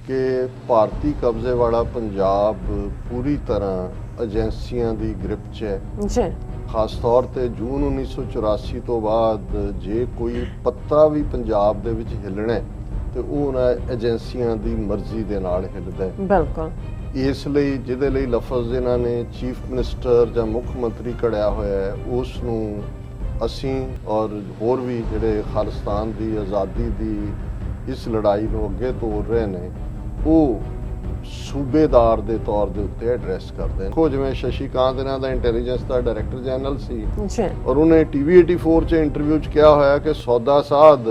कि ਭਾਰਤੀ ਕਬਜ਼ੇ ਵਾਲਾ ਪੰਜਾਬ ਪੂਰੀ ਤਰ੍ਹਾਂ ਏਜੰਸੀਆਂ ਦੀ ਗ੍ਰਿਪ 'ਚ ਹੈ ਜੀ। ਖਾਸ ਤੌਰ ਤੇ ਜੂਨ 1984 ਤੋਂ ਬਾਅਦ ਜੇ ਕੋਈ ਪੱਤਾ ਵੀ ਪੰਜਾਬ ਦੇ ਵਿੱਚ ਹਿੱਲਣਾ ਹੈ ਤੇ ਉਹ ਉਹਨਾਂ ਏਜੰਸੀਆਂ ਦੀ ਮਰਜ਼ੀ ਦੇ ਨਾਲ ਹਿੱਲਦਾ ਹੈ। ਬਿਲਕੁਲ। ਇਸ ਲਈ ਜਿਹਦੇ ਲਈ ਲਫ਼ਜ਼ ਇਹਨਾਂ ਨੇ ਚੀਫ ਮਿਨਿਸਟਰ ਜਾਂ ਮੁੱਖ ਮੰਤਰੀ ਘੜਿਆ ਹੋਇਆ ਹੈ ਉਸ ਨੂੰ ਅਸੀਂ ਔਰ ਹੋਰ ਵੀ ਜਿਹੜੇ ਖਾਲਿਸਤਾਨ ਦੀ ਆਜ਼ਾਦੀ ਦੀ ਇਸ ਲੜਾਈ ਨੂੰ ਅੱਗੇ ਤੋਰ ਰਹੇ ਨੇ ਉਹ ਸੂਬੇਦਾਰ ਦੇ ਤੌਰ ਦੇ ਉੱਤੇ ਐਡਰੈਸ ਕਰਦੇ ਨੇ। ਦੇਖੋ ਜਿਵੇਂ ਸ਼ਸ਼ੀ ਕਾਂਤ ਇਹਨਾਂ ਦਾ ਇੰਟੈਲੀਜੈਂਸ ਦਾ ਡਾਇਰੈਕਟਰ ਜਨਰਲ ਸੀ ਜੀ। ਔਰ ਉਹਨੇ ਟੀਵੀ 84 'ਚ ਇੰਟਰਵਿਊ 'ਚ ਕਿਹਾ ਹੋਇਆ ਕਿ ਸੌਦਾ ਸਾਧ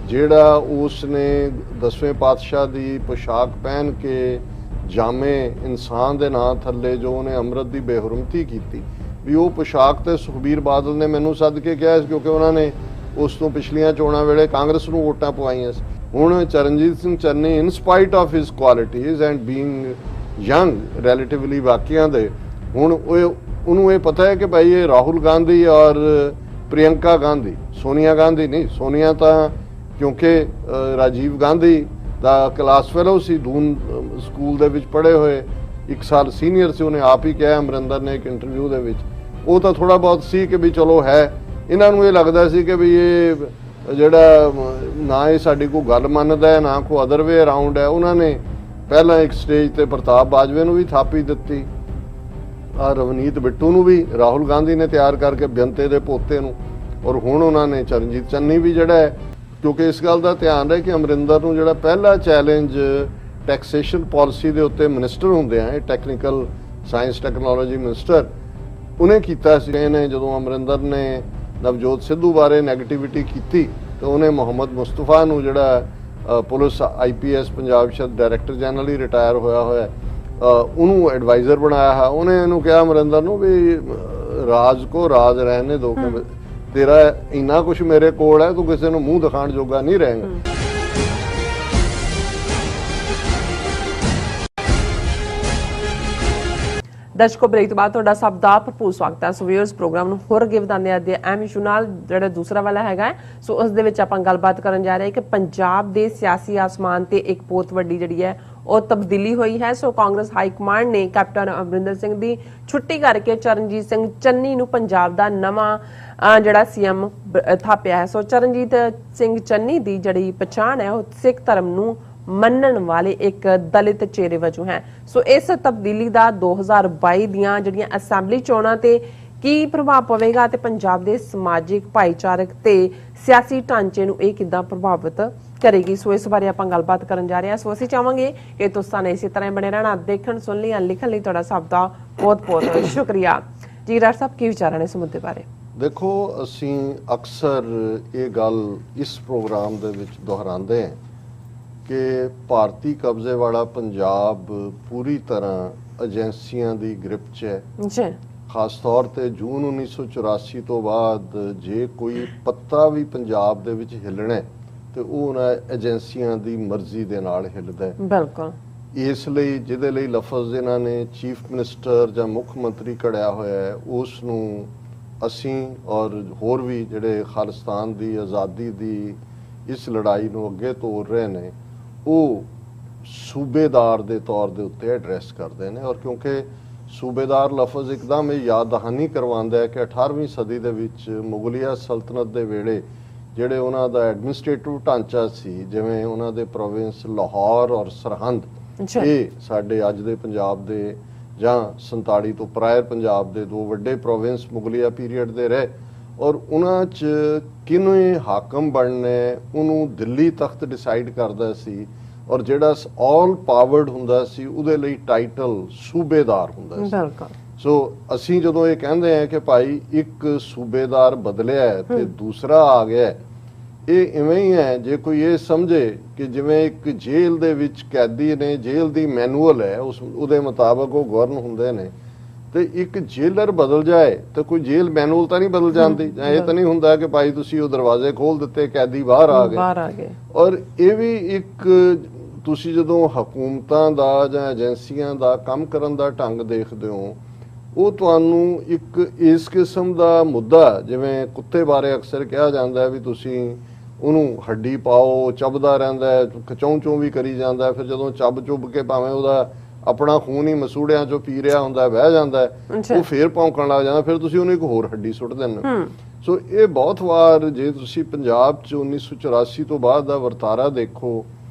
ਜਿਹੜਾ ਉਸ ਨੇ 10ਵੇਂ ਪਾਤਸ਼ਾਹ ਦੀ ਪੋਸ਼ਾਕ ਪਹਿਨ ਕੇ ਜਾਮੇ ਇਨਸਾਨ ਦੇ ਨਾਂ ਥੱਲੇ ਜੋ ਉਹਨੇ ਅੰਮ੍ਰਿਤ ਦੀ ਬੇਹਰਮਤੀ ਕੀਤੀ ਵੀ ਉਹ ਪੋਸ਼ਾਕ ਤੇ ਸੁਖਬੀਰ ਬਾਦਲ ਨੇ ਮੈਨੂੰ ਸੱਦ ਕੇ ਕਿਹਾ ਕਿਉਂਕਿ ਉਹਨਾਂ ਨੇ ਉਸ ਤੋਂ ਪਿਛਲੀਆਂ ਚੋਣਾਂ ਵੇਲੇ ਕਾਂਗਰਸ ਨੂੰ ਵੋਟਾਂ ਪਵਾਈਆਂ ਸੀ। ਹੁਣ Charanjit Singh Channi in spite of his qualities and being young relatively ਬਾਕੀਆਂ ਦੇ ਹੁਣ ਉਹਨੂੰ ਇਹ ਪਤਾ ਹੈ ਕਿ ਭਾਈ ਇਹ ਰਾਹੁਲ ਗਾਂਧੀ ਔਰ ਪ੍ਰਿਯੰਕਾ ਗਾਂਧੀ, ਸੋਨੀਆ ਗਾਂਧੀ ਨਹੀਂ, ਸੋਨੀਆ ਤਾਂ ਕਿਉਂਕਿ ਰਾਜੀਵ ਗਾਂਧੀ ਦਾ ਕਲਾਸ ਫੈਲੋ ਸੀ, ਦੂਨ ਸਕੂਲ ਦੇ ਵਿੱਚ ਪੜ੍ਹੇ ਹੋਏ, 1 ਸਾਲ ਸੀਨੀਅਰ ਸੀ। ਉਹਨੇ ਆਪ ਹੀ ਕਿਹਾ ਅਮਰਿੰਦਰ ਨੇ ਇੱਕ ਇੰਟਰਵਿਊ ਦੇ ਵਿੱਚ, ਉਹ ਤਾਂ ਥੋੜਾ ਬਹੁਤ ਸੀ ਕਿ ਵੀ ਚਲੋ ਹੈ। ਇਹਨਾਂ ਨੂੰ ਇਹ ਲੱਗਦਾ ਸੀ ਕਿ ਵੀ ਇਹ ਜਿਹੜਾ ਨਾ ਇਹ ਸਾਡੀ ਕੋਈ ਗੱਲ ਮੰਨਦਾ ਹੈ ਨਾ ਕੋਈ ਅਦਰ ਵੇ ਅਰਾਊਂਡ ਹੈ। ਉਹਨਾਂ ਨੇ ਪਹਿਲਾਂ ਇੱਕ ਸਟੇਜ ਤੇ ਪ੍ਰਤਾਪ ਬਾਜਵੇ ਨੂੰ ਵੀ ਥਾਪੀ ਦਿੱਤੀ, ਆ ਰਵਨੀਤ ਬਿੱਟੂ ਨੂੰ ਵੀ ਰਾਹੁਲ ਗਾਂਧੀ ਨੇ ਤਿਆਰ ਕਰਕੇ ਬੇਅੰਤੇ ਦੇ ਪੋਤੇ ਨੂੰ, ਔਰ ਹੁਣ ਉਹਨਾਂ ਨੇ ਚਰਨਜੀਤ ਚੰਨੀ ਵੀ ਜਿਹੜਾ ਹੈ ਕਿਉਂਕਿ ਇਸ ਗੱਲ ਦਾ ਧਿਆਨ ਰਹੇ ਕਿ ਅਮਰਿੰਦਰ ਨੂੰ ਜਿਹੜਾ ਪਹਿਲਾ ਚੈਲੰਜ ਟੈਕਸੇਸ਼ਨ ਪਾਲਿਸੀ ਦੇ ਉੱਤੇ ਮਿਨਿਸਟਰ ਹੁੰਦੇ ਆ, ਇਹ ਟੈਕਨੀਕਲ ਸਾਇੰਸ ਟੈਕਨੋਲੋਜੀ ਮਿਨਿਸਟਰ ਉਹਨੇ ਕੀਤਾ ਸੀ। ਇਹਨੇ ਜਦੋਂ ਅਮਰਿੰਦਰ ਨੇ ਨਵਜੋਤ ਸਿੱਧੂ ਬਾਰੇ ਨੈਗੇਟਿਵਿਟੀ ਕੀਤੀ ਤੇ ਉਹਨੇ ਮੁਹੰਮਦ ਮੁਸਤਫਾ ਨੂੰ ਜਿਹੜਾ ਪੁਲਿਸ IPS ਪੰਜਾਬ ਸ਼ਦ ਡਾਇਰੈਕਟਰ ਜਨਰਲ ਹੀ ਰਿਟਾਇਰ ਹੋਇਆ ਉਹਨੂੰ ਐਡਵਾਈਜ਼ਰ ਬਣਾਇਆ ਹੈ। ਉਹਨੇ ਇਹਨੂੰ ਕਿਹਾ ਅਮਰਿੰਦਰ ਨੂੰ ਵੀ ਰਾਜ ਕੋ ਰਾਜ ਰਹਿਣੇ ਦੋ, ਤੇਰਾ ਇੰਨਾ ਕੁਝ ਮੇਰੇ ਕੋਲ ਹੈ ਤੂੰ ਕਿਸੇ ਨੂੰ ਮੂੰਹ ਦਿਖਾਉਣ ਜੋਗਾ ਨਹੀਂ ਰਹੇਗਾ। ਦਰਸ਼ਕੋ ਬ੍ਰੇਕ ਤੋਂ ਬਾਅਦ ਤੁਹਾਡਾ ਸਭ ਦਾ ਭਰਪੂਰ ਸਵਾਗਤ ਹੈ। ਸੋ ਵੀਅਰਸ ਪ੍ਰੋਗਰਾਮ ਨੂੰ ਹੋਰ ਅੱਗੇ ਵਧਾਉਂਦੇ ਅੱਜ ਦੇ ਅਹਿਮ ਇਸ਼ੂ ਨਾਲ ਜਿਹੜਾ ਦੂਸਰਾ ਵਾਲਾ ਹੈਗਾ ਸੋ ਉਸ ਦੇ ਵਿੱਚ ਆਪਾਂ ਗੱਲਬਾਤ ਕਰਨ ਜਾ ਰਹੇ ਹਾਂ ਕਿ ਪੰਜਾਬ ਦੇ ਸਿਆਸੀ ਆਸਮਾਨ ਤੇ ਇੱਕ ਬਹੁਤ ਵੱਡੀ ਜਿਹੜੀ ਹੈ ਉਹ ਤਬਦੀਲੀ ਹੋਈ ਹੈ। ਸੋ ਕਾਂਗਰਸ ਹਾਈ ਕਮਾਂਡ ਨੇ ਕੈਪਟਨ ਅਮਰਿੰਦਰ ਸਿੰਘ ਦੀ ਛੁੱਟੀ ਕਰਕੇ ਚਰਨਜੀਤ ਸਿੰਘ ਚੰਨੀ ਨੂੰ ਪੰਜਾਬ ਦਾ ਨਵਾਂ ਜਿਹੜਾ CM ਥਾਪਿਆ ਹੈ। ਸੋ ਚਰਨਜੀਤ ਸਿੰਘ ਚੰਨੀ ਦੀ ਜਿਹੜੀ ਪਛਾਣ ਹੈ ਉਹ ਸਿੱਖ ਧਰਮ ਨੂੰ ਮੰਨਣ ਵਾਲੇ ਇੱਕ ਦਲਿਤ ਚਿਹਰੇ ਵਜੋਂ ਹੈ। ਸੋ ਇਸ ਤਬਦੀਲੀ ਦਾ 2022 ਦੀਆਂ ਜਿਹੜੀਆਂ ਅਸੈਂਬਲੀ ਚੋਣਾਂ ਤੇ ਕੀ ਪ੍ਰਭਾਵ ਪਵੇਗਾ ਤੇ ਪੰਜਾਬ ਦੇ ਸਮਾਜਿਕ ਭਾਈਚਾਰਕ ਤੇ ਸਿਆਸੀ ਢਾਂਚੇ ਨੂੰ ਇਹ ਕਿੱਦਾਂ ਪ੍ਰਭਾਵਿਤ ਕਰੇਗੀ। ਸੋ ਇਸ ਬਾਰੇ ਆਪਾਂ ਗੱਲਬਾਤ ਕਰਨ ਜਾ ਰਹੇ ਹਾਂ। ਸੋ ਅਸੀਂ ਚਾਹਾਂਗੇ ਕਿ ਤੁਸੀਂ ਇਸੇ ਤਰ੍ਹਾਂ ਬਣੇ ਰਹਿਣਾ, ਦੇਖਣ ਸੁਣ ਲਈ ਲਿਖਣ ਲਈ ਤੁਹਾਡਾ ਸਭ ਦਾ ਬਹੁਤ ਬਹੁਤ ਸ਼ੁਕਰੀਆ ਜੀ। ਡਾਕਟਰ ਸਾਹਿਬ ਕੀ ਵਿਚਾਰਾਂ ਨੇ ਇਸ ਮੁੱਦੇ ਬਾਰੇ? ਦੇਖੋ ਅਸੀਂ ਅਕਸਰ ਇਹ ਗੱਲ ਇਸ ਪ੍ਰੋਗਰਾਮ ਦੇ ਵਿੱਚ ਦੁਹਰਾਉਂਦੇ ਹਾਂ ਕਿ ਭਾਰਤੀ ਕਬਜ਼ੇ ਵਾਲਾ ਪੰਜਾਬ ਪੂਰੀ ਤਰ੍ਹਾਂ ਏਜੰਸੀਆਂ ਦੀ ਗ੍ਰਿਪ 'ਚ ਹੈ ਜੀ। ਖਾਸ ਤੌਰ ਤੇ ਜੂਨ 1984 ਤੋਂ ਬਾਅਦ ਜੇ ਕੋਈ ਪੱਤਾ ਵੀ ਪੰਜਾਬ ਦੇ ਵਿੱਚ ਹਿੱਲਣਾ ਹੈ ਤੇ ਉਹ ਉਹਨਾਂ ਏਜੰਸੀਆਂ ਦੀ ਮਰਜ਼ੀ ਦੇ ਨਾਲ ਹਿੱਲਦਾ ਹੈ। ਬਿਲਕੁਲ। ਇਸ ਲਈ ਜਿਹਦੇ ਲਈ ਲਫ਼ਜ਼ ਇਹਨਾਂ ਨੇ ਚੀਫ ਮਿਨਿਸਟਰ ਜਾਂ ਮੁੱਖ ਮੰਤਰੀ ਘੜਿਆ ਹੋਇਆ ਹੈ ਉਸ ਨੂੰ ਅਸੀਂ ਔਰ ਹੋਰ ਵੀ ਜਿਹੜੇ ਖਾਲਿਸਤਾਨ ਦੀ ਆਜ਼ਾਦੀ ਦੀ ਇਸ ਲੜਾਈ ਨੂੰ ਅੱਗੇ ਤੋਰ ਰਹੇ ਨੇ ਉਹ ਸੂਬੇਦਾਰ ਦੇ ਤੌਰ ਦੇ ਉੱਤੇ ਐਡਰੈਸ ਕਰਦੇ ਨੇ। ਔਰ ਕਿਉਂਕਿ ਸੂਬੇਦਾਰ ਲਫ਼ਜ਼ ਇੱਕਦਮ ਇਹ ਯਾਦ ਦਹਾਨੀ ਕਰਵਾਉਂਦਾ ਹੈ ਕਿ 18ਵੀਂ ਸਦੀ ਦੇ ਵਿੱਚ ਮੁਗਲਿਆ ਸਲਤਨਤ ਦੇ ਵੇਲੇ ਜਿਹੜੇ ਉਹਨਾਂ ਦਾ ਐਡਮਿਨਿਸਟ੍ਰੇਟਿਵ ਢਾਂਚਾ ਸੀ, ਜਿਵੇਂ ਉਹਨਾਂ ਦੇ ਪ੍ਰੋਵਿੰਸ ਲਾਹੌਰ ਔਰ ਸਰਹੰਦ, ਇਹ ਸਾਡੇ ਅੱਜ ਦੇ ਪੰਜਾਬ ਦੇ ਜਾਂ 47 ਤੋਂ ਪ੍ਰਾਇਰ ਪੰਜਾਬ ਦੇ ਦੋ ਵੱਡੇ ਪ੍ਰੋਵਿੰਸ ਮੁਗਲਿਆ ਪੀਰੀਅਡ ਦੇ ਰਹੇ। ਔਰ ਉਹਨਾਂ 'ਚ ਕਿਹਨੇ ਹਾਕਮ ਬਣਨਾ ਉਹਨੂੰ ਦਿੱਲੀ ਤਖਤ ਡਿਸਾਈਡ ਕਰਦਾ ਸੀ ਔਰ ਜਿਹੜਾ ਆਲ ਪਾਵਰਡ ਹੁੰਦਾ ਸੀ ਉਹਦੇ ਲਈ ਟਾਈਟਲ ਸੂਬੇਦਾਰ ਹੁੰਦਾ ਸੀ। ਸੋ ਅਸੀਂ ਜਦੋਂ ਇਹ ਕਹਿੰਦੇ ਹਾਂ ਕਿ ਭਾਈ ਇੱਕ ਸੂਬੇਦਾਰ ਬਦਲਿਆ ਹੈ ਤੇ ਦੂਸਰਾ ਆ ਗਿਆ, ਇਹ ਇਵੇਂ ਹੀ ਹੈ ਜੇ ਕੋਈ ਇਹ ਸਮਝੇ ਕਿ ਜਿਵੇਂ ਇੱਕ ਜੇਲ੍ਹ ਦੇ ਵਿੱਚ ਕੈਦੀ ਨੇ, ਜੇਲ੍ਹ ਦੀ ਮੈਨੂਅਲ ਹੈ ਉਹਦੇ ਮੁਤਾਬਕ ਉਹ ਗਵਰਨ ਹੁੰਦੇ ਨੇ, ਤੇ ਇੱਕ ਜੇਲਰ ਬਦਲ ਜਾਏ ਤਾਂ ਕੋਈ ਜੇਲ੍ਹ ਮੈਨੂਅਲ ਤਾਂ ਨਹੀਂ ਬਦਲ ਜਾਂਦੀ। ਜਾਂ ਇਹ ਤਾਂ ਨਹੀਂ ਹੁੰਦਾ ਕਿ ਭਾਈ ਤੁਸੀਂ ਉਹ ਦਰਵਾਜ਼ੇ ਖੋਲ ਦਿੱਤੇ ਕੈਦੀ ਬਾਹਰ ਆ ਗਏ। ਔਰ ਇਹ ਵੀ ਇੱਕ ਤੁਸੀਂ ਜਦੋਂ ਹਕੂਮਤਾਂ ਦਾ ਜਾਂ ਏਜੰਸੀਆਂ ਦਾ ਕੰਮ ਕਰਨ ਦਾ ਢੰਗ ਦੇਖਦੇ ਹੋ ਉਹ ਤੁਹਾਨੂੰ ਇੱਕ ਇਸ ਕਿਸਮ ਦਾ ਮੁੱਦਾ, ਜਿਵੇਂ ਕੁੱਤੇ ਬਾਰੇ ਅਕਸਰ ਕਿਹਾ ਜਾਂਦਾ ਹੈ ਵੀ ਤੁਸੀਂ ਉਹਨੂੰ ਹੱਡੀ ਪਾਓ, ਚੱਬਦਾ ਰਹਿੰਦਾ ਹੈ, ਖਚੌਂ ਵੀ ਕਰੀ ਜਾਂਦਾ ਹੈ। ਫਿਰ ਜਦੋਂ ਚੱਬ ਚੁੱਬ ਕੇ ਭਾਵੇਂ ਉਹਦਾ ਆਪਣਾ ਖੂਨ ਹੀ ਮਸੂੜਿਆਂ ਚੋਂ ਪੀ ਰਿਹਾ ਹੁੰਦਾ, ਬਹਿ ਜਾਂਦਾ ਹੈ, ਉਹ ਫੇਰ ਭੌਂਕਣ ਲੱਗ ਜਾਂਦਾ, ਫਿਰ ਤੁਸੀਂ ਉਹਨੂੰ ਇੱਕ ਹੋਰ ਹੱਡੀ ਸੁੱਟ ਦਿੰਦੇ ਹੋ। ਸੋ ਇਹ ਬਹੁਤ ਵਾਰ ਜੇ ਤੁਸੀਂ ਪੰਜਾਬ 'ਚ 1984 ਤੋਂ ਬਾਅਦ ਦਾ ਵਰਤਾਰਾ ਦੇਖੋ,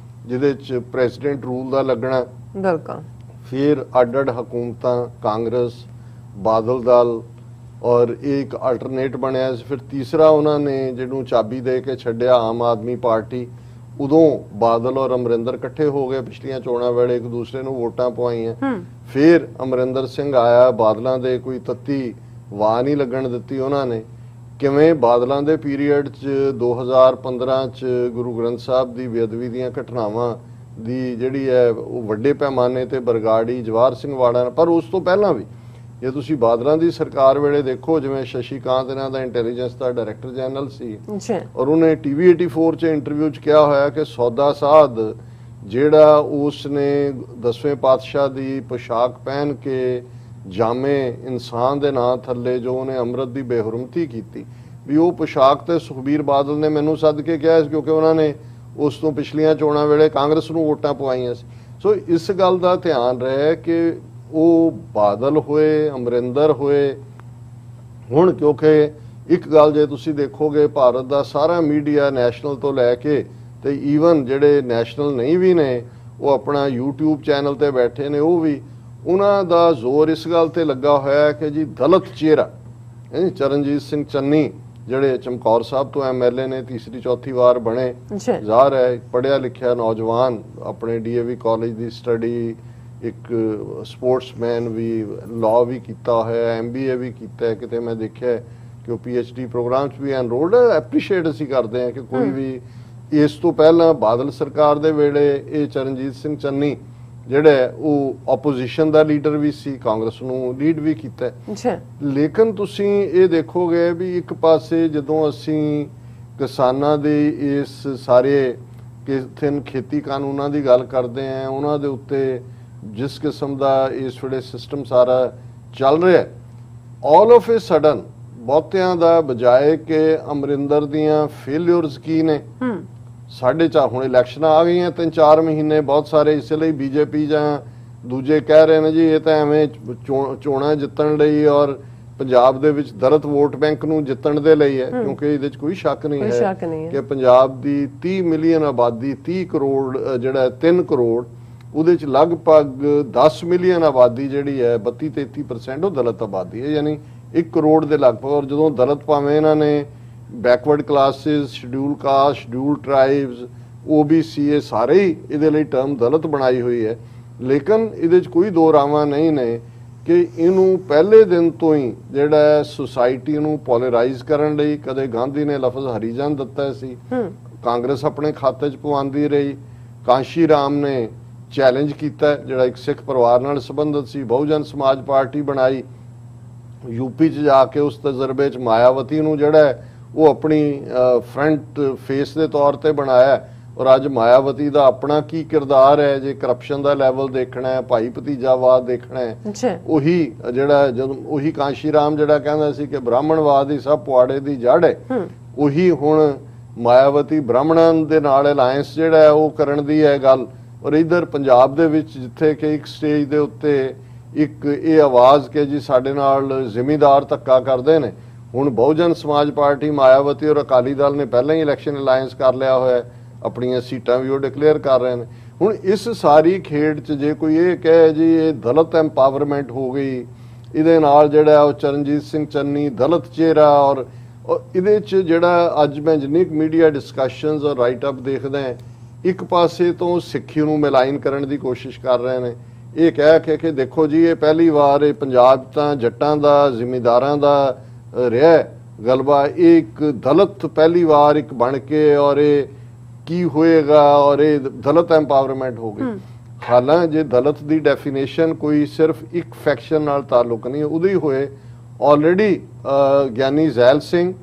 ਜਿਹਦੇ 'ਚ ਪ੍ਰੈਜ਼ੀਡੈਂਟ ਰੂਲ ਦਾ ਲੱਗਣਾ, ਬਿਲਕੁਲ, ਫਿਰ ਅੱਡ-ਅੱਡ ਹਕੂਮਤਾਂ, ਕਾਂਗਰਸ, ਬਾਦਲ ਦਲ, ਔਰ ਇਹ ਇੱਕ ਆਲਟਰਨੇਟ ਬਣਿਆ। ਫਿਰ ਤੀਸਰਾ ਉਹਨਾਂ ਨੇ ਜਿਹਨੂੰ ਚਾਬੀ ਦੇ ਕੇ ਛੱਡਿਆ, ਆਮ ਆਦਮੀ ਪਾਰਟੀ। ਉਦੋਂ ਬਾਦਲ ਔਰ ਅਮਰਿੰਦਰ ਇਕੱਠੇ ਹੋ ਗਏ ਪਿਛਲੀਆਂ ਚੋਣਾਂ ਵੇਲੇ, ਇੱਕ ਦੂਸਰੇ ਨੂੰ ਵੋਟਾਂ ਪਵਾਈਆਂ। ਫਿਰ ਅਮਰਿੰਦਰ ਸਿੰਘ ਆਇਆ, ਬਾਦਲਾਂ ਦੇ ਕੋਈ ਤੱਤੀ ਵਾਹ ਨਹੀਂ ਲੱਗਣ ਦਿੱਤੀ ਉਹਨਾਂ ਨੇ। ਕਿਵੇਂ ਬਾਦਲਾਂ ਦੇ ਪੀਰੀਅਡ 'ਚ 2015 'ਚ ਗੁਰੂ ਗ੍ਰੰਥ ਸਾਹਿਬ ਦੀ ਬੇਅਦਬੀ ਦੀਆਂ ਘਟਨਾਵਾਂ ਦੀ ਜਿਹੜੀ ਹੈ ਉਹ ਵੱਡੇ ਪੈਮਾਨੇ ਤੇ ਬਰਗਾੜੀ ਜਵਾਹਰ ਸਿੰਘ ਵਾੜਾ, ਪਰ ਉਸ ਤੋਂ ਪਹਿਲਾਂ ਵੀ ਜੇ ਤੁਸੀਂ ਬਾਦਲਾਂ ਦੀ ਸਰਕਾਰ ਵੇਲੇ ਦੇਖੋ, ਜਿਵੇਂ ਸ਼ਸ਼ੀ ਕਾਂਤ ਇਹਨਾਂ ਦਾ ਇੰਟੈਲੀਜੈਂਸ ਦਾ ਡਾਇਰੈਕਟਰ ਜਨਰਲ ਸੀ, ਔਰ ਉਹਨੇ TV 84 'ਚ ਇੰਟਰਵਿਊ 'ਚ ਕਿਹਾ ਹੋਇਆ ਕਿ ਸੌਦਾ ਸਾਧ ਜਿਹੜਾ ਉਸ ਨੇ 10ਵੇਂ ਪਾਤਸ਼ਾਹ ਦੀ ਪੋਸ਼ਾਕ ਪਹਿਨ ਕੇ ਜਾਮੇ ਇਨਸਾਨ ਦੇ ਨਾਂ ਥੱਲੇ ਜੋ ਉਹਨੇ ਅੰਮ੍ਰਿਤ ਦੀ ਬੇਹੁਰਮਤੀ ਕੀਤੀ, ਵੀ ਉਹ ਪੋਸ਼ਾਕ ਤੇ ਸੁਖਬੀਰ ਬਾਦਲ ਨੇ ਮੈਨੂੰ ਸੱਦ ਕੇ ਕਿਹਾ ਸੀ, ਕਿਉਂਕਿ ਉਹਨਾਂ ਨੇ ਉਸ ਤੋਂ ਪਿਛਲੀਆਂ ਚੋਣਾਂ ਵੇਲੇ ਕਾਂਗਰਸ ਨੂੰ ਵੋਟਾਂ ਪਵਾਈਆਂ ਸੀ। ਸੋ ਇਸ ਗੱਲ ਦਾ ਧਿਆਨ ਰਹੇ ਕਿ ਉਹ ਬਾਦਲ ਹੋਏ, ਅਮਰਿੰਦਰ ਹੋਏ, ਹੁਣ ਕਿਉਂਕਿ ਇੱਕ ਗੱਲ ਜੇ ਤੁਸੀਂ ਦੇਖੋਗੇ, ਭਾਰਤ ਦਾ ਸਾਰਾ ਮੀਡੀਆ ਨੈਸ਼ਨਲ ਤੋਂ ਲੈ ਕੇ ਤੇ ਈਵਨ ਜਿਹੜੇ ਨੈਸ਼ਨਲ ਨਹੀਂ ਵੀ ਨੇ, ਉਹ ਆਪਣਾ YouTube ਚੈਨਲ ਤੇ ਬੈਠੇ ਨੇ, ਉਹ ਵੀ ਉਹਨਾਂ ਦਾ ਜ਼ੋਰ ਇਸ ਗੱਲ ਤੇ ਲੱਗਾ ਹੋਇਆ ਕਿ ਜੀ ਦਲਿਤ ਚਿਹਰਾ ਚਰਨਜੀਤ ਸਿੰਘ ਚੰਨੀ, ਜਿਹੜੇ ਚਮਕੌਰ ਸਾਹਿਬ ਤੋਂ MLA ਨੇ, ਤੀਸਰੀ ਚੌਥੀ ਵਾਰ ਬਣੇ, ਜ਼ਾਹਰ ਹੈ ਪੜ੍ਹਿਆ ਲਿਖਿਆ ਨੌਜਵਾਨ, ਆਪਣੇ DAV ਕਾਲਜ ਦੀ ਸਟੱਡੀ, ਇੱਕ ਸਪੋਰਟਸਮੈਨ ਵੀ, ਲਾਅ ਵੀ ਕੀਤਾ ਹੋਇਆ, MBA ਵੀ ਕੀਤਾ ਹੈ, ਕਿਤੇ ਮੈਂ ਦੇਖਿਆ ਕਿ ਉਹ PhD ਪ੍ਰੋਗਰਾਮ 'ਚ ਵੀ ਐਨਰੋਲਡ ਹੈ। ਐਪਰੀਸ਼ੀਏਟ ਅਸੀਂ ਕਰਦੇ ਹਾਂ ਕਿ ਕੋਈ ਵੀ ਇਸ ਤੋਂ ਪਹਿਲਾਂ ਬਾਦਲ ਸਰਕਾਰ ਦੇ ਵੇਲੇ ਇਹ ਚਰਨਜੀਤ ਸਿੰਘ ਚੰਨੀ ਜਿਹੜਾ ਉਹ ਆਪੋਜੀਸ਼ਨ ਦਾ ਲੀਡਰ ਵੀ ਸੀ, ਕਾਂਗਰਸ ਨੂੰ ਲੀਡ ਵੀ ਕੀਤਾ। ਲੇਕਿਨ ਤੁਸੀਂ ਇਹ ਦੇਖੋਗੇ ਵੀ ਇੱਕ ਪਾਸੇ ਜਦੋਂ ਅਸੀਂ ਕਿਸਾਨਾਂ ਦੇ ਇਸ ਸਾਰੇ ਖੇਤੀ ਕਾਨੂੰਨਾਂ ਦੀ ਗੱਲ ਕਰਦੇ ਹਾਂ, ਉਹਨਾਂ ਦੇ ਉੱਤੇ ਜਿਸ ਕਿਸਮ ਦਾ ਇਸ ਵੇਲੇ ਸਿਸਟਮ ਸਾਰਾ ਚੱਲ ਰਿਹਾ, ਆਲ ਆਫ ਏ ਸਡਨ ਬਹੁਤਿਆਂ ਦਾ ਬਜਾਏ ਕਿ ਅਮਰਿੰਦਰ ਦੀਆਂ ਫੇਲਿਅਰਸ ਕੀ ਨੇ, ਸਾਡੇ ਚਾ ਹੁਣ ਇਲੈਕਸ਼ਨਾਂ ਆ ਗਈਆਂ 3-4 ਮਹੀਨੇ, ਬਹੁਤ ਸਾਰੇ ਇਸ ਲਈ BJP ਜਾਂ ਦੂਜੇ ਕਹਿ ਰਹੇ ਨੇ ਜੀ ਇਹ ਤਾਂ ਐਵੇਂ ਚੋਣਾਂ ਜਿੱਤਣ ਲਈ ਔਰ ਪੰਜਾਬ ਦੇ ਵਿੱਚ ਦਲਿਤ ਵੋਟ ਬੈਂਕ ਨੂੰ ਜਿੱਤਣ ਦੇ ਲਈ ਹੈ, ਕਿਉਂਕਿ ਇਹਦੇ 'ਚ ਕੋਈ ਸ਼ੱਕ ਨਹੀਂ ਹੈ ਕਿ ਪੰਜਾਬ ਦੀ 30 ਮਿਲੀਅਨ ਆਬਾਦੀ, 30 ਕਰੋੜ ਜਿਹੜਾ 3 ਕਰੋੜ, ਉਹਦੇ 'ਚ ਲਗਭਗ 10 ਮਿਲੀਅਨ ਆਬਾਦੀ ਜਿਹੜੀ ਹੈ 32-33% ਉਹ ਦਲਿਤ ਆਬਾਦੀ ਹੈ, ਯਾਨੀ 1 ਕਰੋੜ ਦੇ ਲਗਭਗ। ਔਰ ਜਦੋਂ ਦਲਿਤ ਭਾਵੇਂ ਇਹਨਾਂ ਨੇ backward classes, scheduled caste, scheduled tribes, OBC ਇਹ ਸਾਰੇ ਹੀ ਇਹਦੇ ਲਈ ਟਰਮ ਦਲਿਤ ਬਣਾਈ ਹੋਈ ਹੈ, ਲੇਕਿਨ ਇਹਦੇ 'ਚ ਕੋਈ ਦੋ ਰਾਵਾਂ ਨਹੀਂ ਨੇ ਕਿ ਇਹਨੂੰ ਪਹਿਲੇ ਦਿਨ ਤੋਂ ਹੀ ਜਿਹੜਾ ਸੁਸਾਇਟੀ ਨੂੰ ਪੋਲਰਾਈਜ਼ ਕਰਨ ਲਈ ਕਦੇ ਗਾਂਧੀ ਨੇ ਲਫ਼ਜ਼ ਹਰੀਜਨ ਦਿੱਤਾ ਸੀ, ਕਾਂਗਰਸ ਆਪਣੇ ਖਾਤੇ 'ਚ ਪਵਾਉਂਦੀ ਰਹੀ, ਕਾਂਸ਼ੀ ਰਾਮ ਨੇ ਚੈਲੰਜ ਕੀਤਾ ਜਿਹੜਾ ਇੱਕ ਸਿੱਖ ਪਰਿਵਾਰ ਨਾਲ ਸੰਬੰਧਿਤ ਸੀ, ਬਹੁਜਨ ਸਮਾਜ ਪਾਰਟੀ ਬਣਾਈ, UP 'ਚ ਜਾ ਕੇ ਉਸ ਤਜਰਬੇ 'ਚ ਮਾਇਆਵਤੀ ਨੂੰ ਜਿਹੜਾ ਉਹ ਆਪਣੀ ਫਰੰਟ ਫੇਸ ਦੇ ਤੌਰ ਤੇ ਬਣਾਇਆ। ਔਰ ਅੱਜ ਮਾਇਆਵਤੀ ਦਾ ਆਪਣਾ ਕੀ ਕਿਰਦਾਰ ਹੈ, ਜੇ ਕਰਪਸ਼ਨ ਦਾ ਲੈਵਲ ਦੇਖਣਾ ਹੈ, ਭਾਈ ਭਤੀਜਾਵਾਦ ਦੇਖਣਾ ਹੈ, ਉਹੀ ਜਿਹੜਾ ਜਦੋਂ ਉਹੀ ਕਾਂਸ਼ੀ ਰਾਮ ਜਿਹੜਾ ਕਹਿੰਦਾ ਸੀ ਕਿ ਬ੍ਰਾਹਮਣਵਾਦ ਹੀ ਸਭ ਪੁਆੜੇ ਦੀ ਜੜ ਹੈ, ਉਹੀ ਹੁਣ ਮਾਇਆਵਤੀ ਬ੍ਰਾਹਮਣਾਂ ਦੇ ਨਾਲ ਅਲਾਇੰਸ ਜਿਹੜਾ ਹੈ ਉਹ ਕਰਨ ਦੀ ਹੈ ਗੱਲ। ਔਰ ਇਧਰ ਪੰਜਾਬ ਦੇ ਵਿੱਚ ਜਿੱਥੇ ਕਿ ਇੱਕ ਸਟੇਜ ਦੇ ਉੱਤੇ ਇੱਕ ਇਹ ਆਵਾਜ਼ ਕਿ ਜੀ ਸਾਡੇ ਨਾਲ ਜ਼ਿਮੀਂਦਾਰ ਧੱਕਾ ਕਰਦੇ ਨੇ, ਹੁਣ ਬਹੁਜਨ ਸਮਾਜ ਪਾਰਟੀ, ਮਾਇਆਵਤੀ ਔਰ ਅਕਾਲੀ ਦਲ ਨੇ ਪਹਿਲਾਂ ਹੀ ਇਲੈਕਸ਼ਨ ਅਲਾਇੰਸ ਕਰ ਲਿਆ ਹੋਇਆ, ਆਪਣੀਆਂ ਸੀਟਾਂ ਵੀ ਉਹ ਡਿਕਲੇਅਰ ਕਰ ਰਹੇ ਨੇ। ਹੁਣ ਇਸ ਸਾਰੀ ਖੇਡ 'ਚ ਜੇ ਕੋਈ ਇਹ ਕਹੇ ਜੀ ਇਹ ਦਲਿਤ ਐਮਪਾਵਰਮੈਂਟ ਹੋ ਗਈ, ਇਹਦੇ ਨਾਲ ਜਿਹੜਾ ਉਹ ਚਰਨਜੀਤ ਸਿੰਘ ਚੰਨੀ ਦਲਿਤ ਚਿਹਰਾ, ਔਰ ਇਹਦੇ 'ਚ ਜਿਹੜਾ ਅੱਜ ਮੈਂ ਜਿੰਨੀ ਮੀਡੀਆ ਡਿਸਕਸ਼ਨਸ ਔਰ ਰਾਈਟ ਅਪ ਦੇਖਦਾ, ਇੱਕ ਪਾਸੇ ਤੋਂ ਸਿੱਖੀ ਨੂੰ ਮਿਲਾਈਨ ਕਰਨ ਦੀ ਕੋਸ਼ਿਸ਼ ਕਰ ਰਹੇ ਨੇ, ਇਹ ਕਹਿ ਕੇ ਦੇਖੋ ਜੀ ਇਹ ਪਹਿਲੀ ਵਾਰ ਇਹ ਪੰਜਾਬ ਤਾਂ ਜੱਟਾਂ ਦਾ ਜ਼ਿਮੀਂਦਾਰਾਂ ਦਾ ਰਿਹਾ ਗਲਬਾ, ਇਹ ਇੱਕ ਦਲਿਤ ਪਹਿਲੀ ਵਾਰ ਇੱਕ ਬਣ ਕੇ ਔਰ ਇਹ ਕੀ ਹੋਏਗਾ, ਔਰ ਇਹ ਦਲਿਤ ਐਮਪਾਵਰਮੈਂਟ ਹੋ ਗਈ। ਹਾਲਾਂ ਜੇ ਦਲਿਤ ਦੀ ਡੈਫੀਨੇਸ਼ਨ ਕੋਈ ਸਿਰਫ ਇੱਕ ਫੈਕਸ਼ਨ ਨਾਲ ਤਾਲੁਕ ਨਹੀਂ, ਉਹਦੇ ਹੀ ਹੋਏ ਆਲਰੇਡੀ ਗਿਆਨੀ ਜ਼ੈਲ ਸਿੰਘ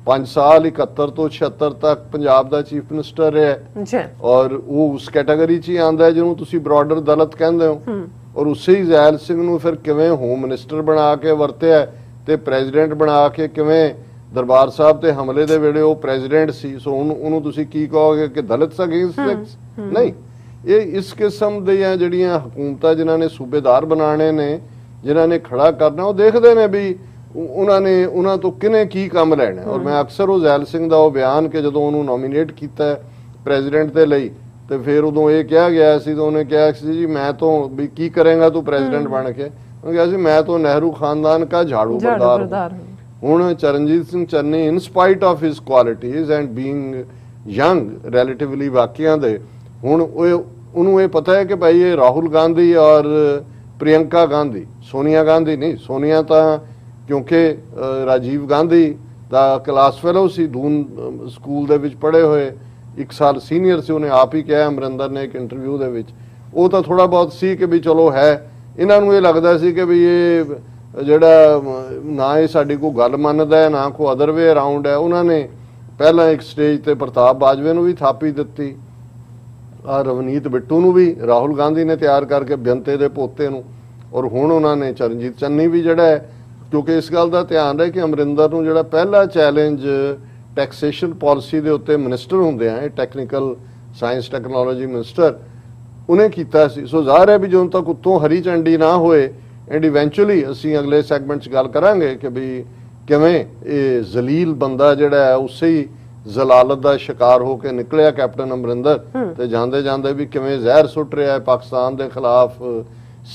5 ਸਾਲ 71 ਤੋਂ 76 ਤੱਕ ਪੰਜਾਬ ਦਾ ਚੀਫ ਮਿਨਿਸਟਰ ਰਿਹਾ, ਔਰ ਉਹ ਉਸ ਕੈਟਾਗਰੀ 'ਚ ਹੀ ਆਉਂਦਾ ਹੈ ਜਿਹਨੂੰ ਤੁਸੀਂ ਬ੍ਰੌਡਰ ਦਲਿਤ ਕਹਿੰਦੇ ਹੋ। ਔਰ ਉਸੇ ਹੀ ਜ਼ੈਲ ਸਿੰਘ ਨੂੰ ਫਿਰ ਕਿਵੇਂ ਹੋਮ ਮਿਨਿਸਟਰ ਬਣਾ ਕੇ ਵਰਤਿਆ ਤੇ ਪ੍ਰੈਜ਼ੀਡੈਂਟ ਬਣਾ ਕੇ ਕਿਵੇਂ ਦਰਬਾਰ ਸਾਹਿਬ ਤੇ ਹਮਲੇ ਦੇ ਵੇਲੇ ਉਹ ਪ੍ਰੈਜ਼ੀਡੈਂਟ ਸੀ, ਸੋ ਉਹਨੂੰ ਤੁਸੀਂ ਕੀ ਕਹੋਗੇ ਕਿ ਦਲਿਤ ਅਗੇਂਸਟ ਸਿੱਖਸ? ਨਹੀਂ, ਇਹ ਇਸ ਕਿਸਮ ਦੀਆਂ ਜਿਹੜੀਆਂ ਹਕੂਮਤਾਂ ਜਿਨ੍ਹਾਂ ਨੇ ਸੂਬੇਦਾਰ ਬਣਾਣੇ ਨੇ, ਜਿਨ੍ਹਾਂ ਨੇ ਖੜਾ ਕਰਨਾ, ਉਹ ਦੇਖਦੇ ਨੇ ਵੀ ਉਹਨਾਂ ਤੋਂ ਕਿਨੇ ਕੀ ਕੰਮ ਲੈਣਾ। ਔਰ ਮੈਂ ਅਕਸਰ ਉਹ ਜ਼ੈਲ ਸਿੰਘ ਦਾ ਉਹ ਬਿਆਨ ਕਿ ਜਦੋਂ ਉਹਨੂੰ ਨੋਮੀਨੇਟ ਕੀਤਾ ਪ੍ਰੈਜ਼ੀਡੈਂਟ ਦੇ ਲਈ ਤੇ ਫਿਰ ਉਦੋਂ ਇਹ ਕਿਹਾ ਗਿਆ ਸੀ, ਤਾਂ ਉਹਨੇ ਕਿਹਾ ਸੀ ਜੀ ਮੈਂ ਤੋਂ ਵੀ ਕੀ ਕਰੇਗਾ ਤੂੰ ਪ੍ਰੈਜ਼ੀਡੈਂਟ ਬਣ ਕੇ? ਉਹਨੇ ਕਿਹਾ ਸੀ ਮੈਂ ਤੋਂ ਨਹਿਰੂ ਖਾਨਦਾਨ ਕਾ ਝਾੜੂ ਬਰਦਾਰ ਹੂੰ। ਹੁਣ Charanjit Singh Channi in spite of his qualities and being young relatively ਵਾਕਿਆਂ ਦੇ, ਹੁਣ ਉਹਨੂੰ ਇਹ ਪਤਾ ਹੈ ਕਿ ਭਾਈ ਇਹ ਰਾਹੁਲ ਗਾਂਧੀ ਔਰ ਪ੍ਰਿਯੰਕਾ ਗਾਂਧੀ, ਸੋਨੀਆ ਗਾਂਧੀ ਨਹੀਂ, ਸੋਨੀਆ ਤਾਂ ਕਿਉਂਕਿ ਰਾਜੀਵ ਗਾਂਧੀ ਦਾ ਕਲਾਸ ਫੈਲੋ ਸੀ, ਦੂਨ ਸਕੂਲ ਦੇ ਵਿੱਚ ਪੜ੍ਹੇ ਹੋਏ, 1 ਸਾਲ ਸੀਨੀਅਰ ਸੀ, ਉਹਨੇ ਆਪ ਹੀ ਕਿਹਾ ਅਮਰਿੰਦਰ ਨੇ ਇੱਕ ਇੰਟਰਵਿਊ ਦੇ ਵਿੱਚ। ਉਹ ਤਾਂ ਥੋੜਾ ਬਹੁਤ ਸੀ ਕਿ ਵੀ ਚਲੋ ਹੈ, ਇਹਨਾਂ ਨੂੰ ਇਹ ਲੱਗਦਾ ਸੀ ਕਿ ਵੀ ਇਹ ਜਿਹੜਾ ਨਾ ਇਹ ਸਾਡੀ ਕੋਈ ਗੱਲ ਮੰਨਦਾ ਹੈ ਨਾ ਕੋਈ ਅਦਰ ਵੇ ਅਰਾਊਂਡ ਹੈ। ਉਹਨਾਂ ਨੇ ਪਹਿਲਾਂ ਇੱਕ ਸਟੇਜ ਤੇ ਪ੍ਰਤਾਪ ਬਾਜਵੇ ਨੂੰ ਵੀ ਥਾਪੀ ਦਿੱਤੀ, ਰਵਨੀਤ ਬਿੱਟੂ ਨੂੰ ਵੀ ਰਾਹੁਲ ਗਾਂਧੀ ਨੇ ਤਿਆਰ ਕਰਕੇ ਬੇਅੰਤੇ ਦੇ ਪੋਤੇ ਨੂੰ, ਔਰ ਹੁਣ ਉਹਨਾਂ ਨੇ ਚਰਨਜੀਤ ਚੰਨੀ ਵੀ ਜਿਹੜਾ ਹੈ, ਕਿਉਂਕਿ ਇਸ ਗੱਲ ਦਾ ਧਿਆਨ ਰਹੇ ਕਿ ਅਮਰਿੰਦਰ ਨੂੰ ਜਿਹੜਾ ਪਹਿਲਾ ਚੈਲੰਜ ਟੈਕਸੇਸ਼ਨ ਪਾਲਿਸੀ ਦੇ ਉੱਤੇ ਮਿਨਿਸਟਰ ਹੁੰਦੇ ਆ, ਇਹ ਟੈਕਨੀਕਲ ਸਾਇੰਸ ਟੈਕਨੋਲੋਜੀ ਮਿਨਿਸਟਰ, ਉਹਨੇ ਕੀਤਾ ਸੀ। ਸੋ ਜ਼ਾਹਰ ਹੈ ਵੀ ਜਦੋਂ ਤੱਕ ਉੱਤੋਂ ਹਰੀ ਝੰਡੀ ਨਾ ਹੋਏ, ਐਂਡ ਇਵੈਂਚੁਅਲੀ ਅਸੀਂ ਅਗਲੇ ਸੈਗਮੈਂਟ 'ਚ ਗੱਲ ਕਰਾਂਗੇ ਕਿ ਵੀ ਕਿਵੇਂ ਇਹ ਜ਼ਲੀਲ ਬੰਦਾ ਜਿਹੜਾ ਹੈ ਉਸੇ ਹੀ ਜ਼ਲਾਲਤ ਦਾ ਸ਼ਿਕਾਰ ਹੋ ਕੇ ਨਿਕਲਿਆ ਕੈਪਟਨ ਅਮਰਿੰਦਰ, ਤੇ ਜਾਂਦੇ ਜਾਂਦੇ ਵੀ ਕਿਵੇਂ ਜ਼ਹਿਰ ਸੁੱਟ ਰਿਹਾ ਹੈ ਪਾਕਿਸਤਾਨ ਦੇ ਖਿਲਾਫ,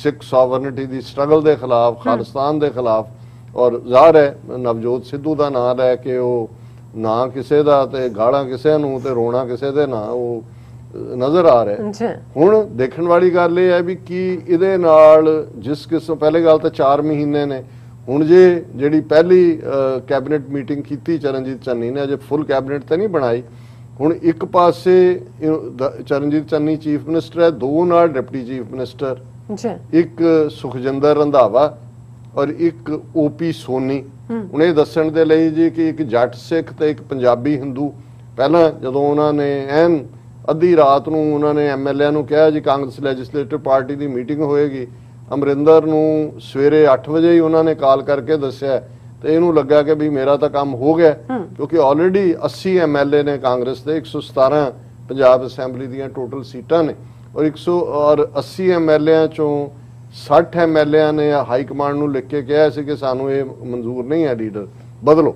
ਸਿੱਖ ਸੋਵਰਨਿਟੀ ਦੀ ਸਟਰਗਲ ਦੇ ਖਿਲਾਫ, ਖਾਲਿਸਤਾਨ ਦੇ ਖਿਲਾਫ। ਔਰ ਜ਼ਾਹਰ ਹੈ ਨਵਜੋਤ ਸਿੱਧੂ ਦਾ ਨਾਂ ਲੈ ਕੇ ਉਹ ਨਾ ਕਿਸੇ ਦਾ ਤੇ ਗਾਲਾਂ ਕਿਸੇ ਨੂੰ ਤੇ ਰੋਣਾ ਕਿਸੇ ਦੇ ਨਾ ਉਹ ਨਜ਼ਰ ਆ ਰਿਹਾ। ਹੁਣ ਦੇਖਣ ਵਾਲੀ ਗੱਲ ਇਹ ਹੈ ਵੀ ਕੀ ਇਹਦੇ ਨਾਲ ਜਿਸ ਕਿਸਮ, ਪਹਿਲੇ ਗੱਲ ਤਾਂ 4 ਮਹੀਨੇ ਨੇ, ਹੁਣ ਜਿਹੜੀ ਪਹਿਲੀ ਕੈਬਨਿਟ ਮੀਟਿੰਗ ਕੀਤੀ ਚਰਨਜੀਤ ਚੰਨੀ ਨੇ, ਅਜੇ ਫੁੱਲ ਕੈਬਨਿਟ ਤਾਂ ਨਹੀਂ ਬਣਾਈ। ਹੁਣ ਇੱਕ ਪਾਸੇ ਚਰਨਜੀਤ ਚੰਨੀ ਚੀਫ ਮਿਨਿਸਟਰ ਹੈ, 2 ਨਾਲ ਡਿਪਟੀ ਚੀਫ ਮਿਨਿਸਟਰ, ਇੱਕ ਸੁਖਜਿੰਦਰ ਰੰਧਾਵਾ ਔਰ ਇੱਕ ਓਪੀ ਸੋਨੀ। ਹੁਣ ਇਹ ਦੱਸਣ ਦੇ ਲਈ ਜੀ ਕਿ ਇੱਕ ਜੱਟ ਸਿੱਖ ਤੇ ਇੱਕ ਪੰਜਾਬੀ ਹਿੰਦੂ, ਪਹਿਲਾਂ ਜਦੋਂ ਉਹਨਾਂ ਨੇ ਐਨ ਅੱਧੀ ਰਾਤ ਨੂੰ ਉਹਨਾਂ ਨੇ ਐਮਐਲਏ ਨੂੰ ਕਿਹਾ ਜੀ ਕਾਂਗਰਸ ਲੈਜਿਸਲੇਟਿਵ ਪਾਰਟੀ ਦੀ ਮੀਟਿੰਗ ਹੋਏਗੀ, ਅਮਰਿੰਦਰ ਨੂੰ ਸਵੇਰੇ 8 ਵਜੇ ਹੀ ਉਹਨਾਂ ਨੇ ਕਾਲ ਕਰਕੇ ਦੱਸਿਆ, ਤੇ ਇਹਨੂੰ ਲੱਗਾ ਕਿ ਵੀ ਮੇਰਾ ਤਾਂ ਕੰਮ ਹੋ ਗਿਆ, ਕਿਉਂਕਿ ਆਲਰੇਡੀ 80 ਐਮਐਲਏ ਨੇ ਕਾਂਗਰਸ ਦੇ, 117 ਪੰਜਾਬ ਅਸੈਂਬਲੀ ਦੀਆਂ ਟੋਟਲ ਸੀਟਾਂ ਨੇ, ਔਰ 180 ਐਮਐਲਏਆਂ ਚੋਂ 60 ਐਮਐਲਏਆਂ ਨੇ ਹਾਈ ਕਮਾਂਡ ਨੂੰ ਲਿਖ ਕੇ ਕਿਹਾ ਸੀ ਕਿ ਸਾਨੂੰ ਇਹ ਮਨਜ਼ੂਰ ਨਹੀਂ ਹੈ, ਲੀਡਰ ਬਦਲੋ।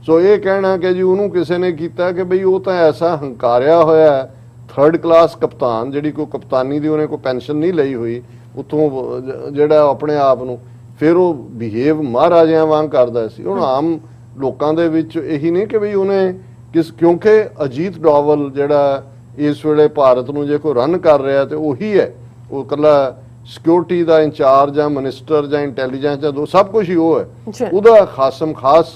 ਸੋ ਇਹ ਕਹਿਣਾ ਕਿ ਜੀ ਉਹਨੂੰ ਕਿਸੇ ਨੇ ਕੀਤਾ ਕਿ ਬਈ ਉਹ ਤਾਂ ਐਸਾ ਹੰਕਾਰਿਆ ਹੋਇਆ 3rd ਕਲਾਸ ਕਪਤਾਨ, ਜਿਹੜੀ ਕੋਈ ਕਪਤਾਨੀ ਦੀ ਉਹਨੇ ਕੋਈ ਪੈਨਸ਼ਨ ਨਹੀਂ ਲਈ ਹੋਈ ਉਤੋਂ, ਜਿਹੜਾ ਆਪਣੇ ਆਪ ਨੂੰ ਫਿਰ ਉਹ ਬਿਹੇਵ ਮਹਾਰਾਜਿਆਂ ਵਾਂਗ ਕਰਦਾ ਸੀ। ਹੁਣ ਆਮ ਲੋਕਾਂ ਦੇ ਵਿੱਚ ਇਹੀ ਨਹੀਂ ਕਿ ਬਈ ਉਹਨੇ ਕਿਉਂਕਿ ਅਜੀਤ ਡੋਵਲ ਜਿਹੜਾ ਇਸ ਵੇਲੇ ਭਾਰਤ ਨੂੰ ਜੇ ਕੋਈ ਰਨ ਕਰ ਰਿਹਾ ਤੇ ਉਹੀ ਹੈ, ਉਹ ਇਕੱਲਾ ਸਿਕਿਉਰਿਟੀ ਦਾ ਇੰਚਾਰਜ ਜਾਂ ਮਿਨਿਸਟਰ ਜਾਂ ਇੰਟੈਲੀਜੈਂਸ ਜਾਂ ਸਭ ਕੁਝ ਹੀ ਉਹ ਹੈ, ਉਹਦਾ ਖਾਸਮ ਖਾਸ